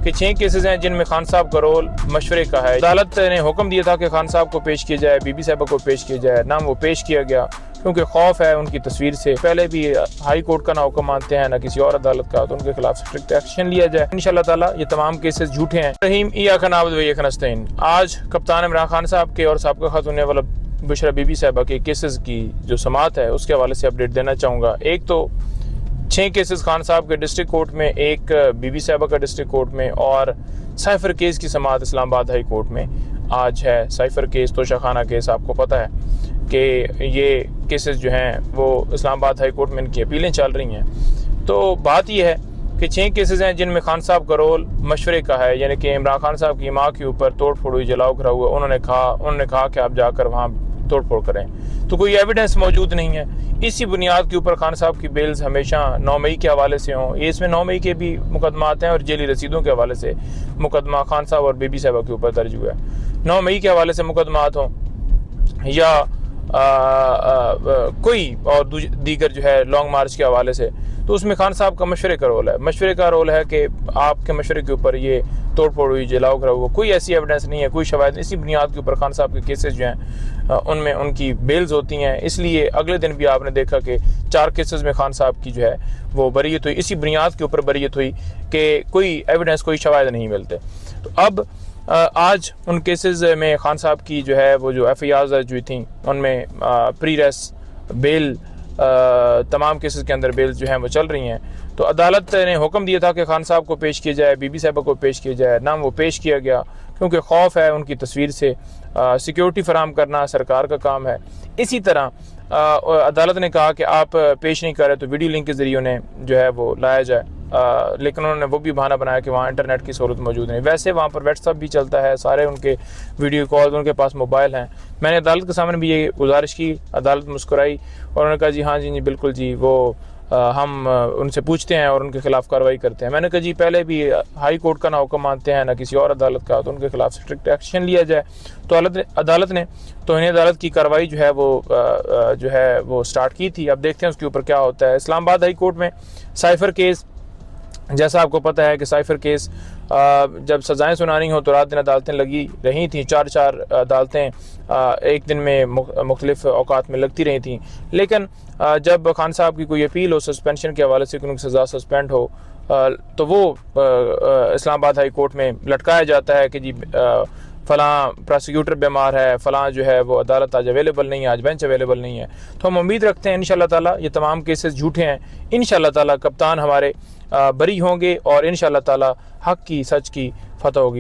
कि 6 केसेस हैं जिनमें खान साहब का रोल मशवरे का है। अदालत ने हुक्म दिया था कि खान साहब को पेश किया जाए, बीबी साहबा को पेश किया जाए, ना वो पेश किया गया क्योंकि खौफ है उनकी तस्वीर से। पहले भी हाई कोर्ट का ना हुक्म मानते हैं ना किसी और अदालत का, तो उनके खिलाफ स्ट्रिक्ट एक्शन लिया जाए इंशाल्लाह ताला। ये तमाम केसेस झूठे हैं। रहीम इयाका नाबुदु व इय्याका नस्तईन। आज कप्तान इमरान खान साहब के और साबिक़ा खातून अव्वल बुशरा बीबी साहबा के केसेस की जो समाअत है उसके हवाले से अपडेट देना चाहूँगा। एक तो 6 केसेस खान साहब के डिस्ट्रिक्ट कोर्ट में, एक बीबी साहबा का डिस्ट्रिक्ट कोर्ट में, और साइफर केस की समाअत इस्लामाबाद हाई कोर्ट में आज है। साइफर केस तोशाखाना केस आपको पता है कि ये केसेस जो हैं वो इस्लामाबाद हाई कोर्ट में इनकी अपीलें चल रही हैं। तो बात यह है कि 6 केसेस हैं जिनमें खान साहब का रोल मशवरे का है, यानी कि इमरान खान साहब की माँ के ऊपर तोड़ फोड़ हुई, जलाओ करा हुआ। उन्होंने कहा कि आप जाकर वहाँ तोड़ फोड़ करें, तो कोई एविडेंस मौजूद नहीं है। इसी बुनियाद के ऊपर खान साहब की बेल्स हमेशा 9 मई के हवाले से हों। ये इसमें 9 मई के भी मुकदमात हैं और जेली रसीदों के हवाले से मुकदमा खान साहब और बीबी साहबा के ऊपर दर्ज हुआ है। 9 मई के हवाले से मुकदमात हों या कोई और दीगर जो है लॉन्ग मार्च के हवाले से, तो उसमें खान साहब का मशवरे का रोल है। मशवरे का रोल है कि आपके मशवरे के ऊपर ये तोड़ फोड़ हुई, जलाओ करा हुआ, कोई ऐसी एविडेंस नहीं है, कोई शवाहिद। इसी बुनियाद के ऊपर खान साहब के केसेस जो हैं उनमें उनकी बेल्स होती हैं। इसलिए अगले दिन भी आपने देखा कि 4 केसेस में खान साहब की जो है वो बरीयत हुई। इसी बुनियाद के ऊपर बरीयत हुई कि कोई एविडेंस, कोई शवाहिद नहीं मिलते। तो अब आज उन केसेस में खान साहब की जो है वो जो FIRs दर्ज हुई थी उनमें प्री रेस बेल, तमाम केसेस के अंदर बेल्स जो हैं वो चल रही हैं। तो अदालत ने हुक्म दिया था कि खान साहब को पेश किया जाए, बीबी साहबा को पेश किया जाए, ना वो पेश किया गया क्योंकि खौफ है उनकी तस्वीर से। सिक्योरिटी फराम करना सरकार का काम है। इसी तरह अदालत ने कहा कि आप पेश नहीं कर रहे तो वीडियो लिंक के ज़रिए उन्हें जो है वो लाया जाए, लेकिन उन्होंने वो भी बहाना बनाया कि वहाँ इंटरनेट की सहूलत मौजूद नहीं। वैसे वहाँ पर व्हाट्सअप भी चलता है, सारे उनके वीडियो कॉल, उनके पास मोबाइल हैं। मैंने अदालत के सामने भी ये गुजारिश की, अदालत मुस्कुराई और उन्होंने कहा जी हाँ जी बिल्कुल जी, वो हम उनसे पूछते हैं और उनके खिलाफ कार्रवाई करते हैं। मैंने कहा जी पहले भी हाई कोर्ट का ना हुक्म मानते हैं ना किसी और अदालत का, तो उनके खिलाफ स्ट्रिक्ट एक्शन लिया जाए। तो अदालत ने तौहीन अदालत की कार्रवाई जो है वो स्टार्ट की थी। अब देखते हैं उसके ऊपर क्या होता है। इस्लामाबाद हाई कोर्ट में साइफर केस, जैसा आपको पता है कि साइफर केस जब सज़ाएं सुनानी हो तो रात दिन अदालतें लगी रही थी। 4-4 अदालतें एक दिन में मुख्तलिफ औकात में लगती रही थी। लेकिन जब खान साहब की कोई अपील हो सस्पेंशन के हवाले से, उनकी सज़ा सस्पेंड हो, तो वो इस्लामाबाद हाई कोर्ट में लटकाया जाता है कि जी फ़लाँ प्रोसिक्यूटर बीमार है, फ़लाँ जो है वो अदालत आज अवेलेबल नहीं है, आज बेंच अवेलेबल नहीं है। तो हम उम्मीद रखते हैं इंशाल्लाह ताला ये तमाम केसेस झूठे हैं। इंशाल्लाह ताला कप्तान हमारे बरी होंगे और इंशाल्लाह ताला हक़ की, सच की फतह होगी।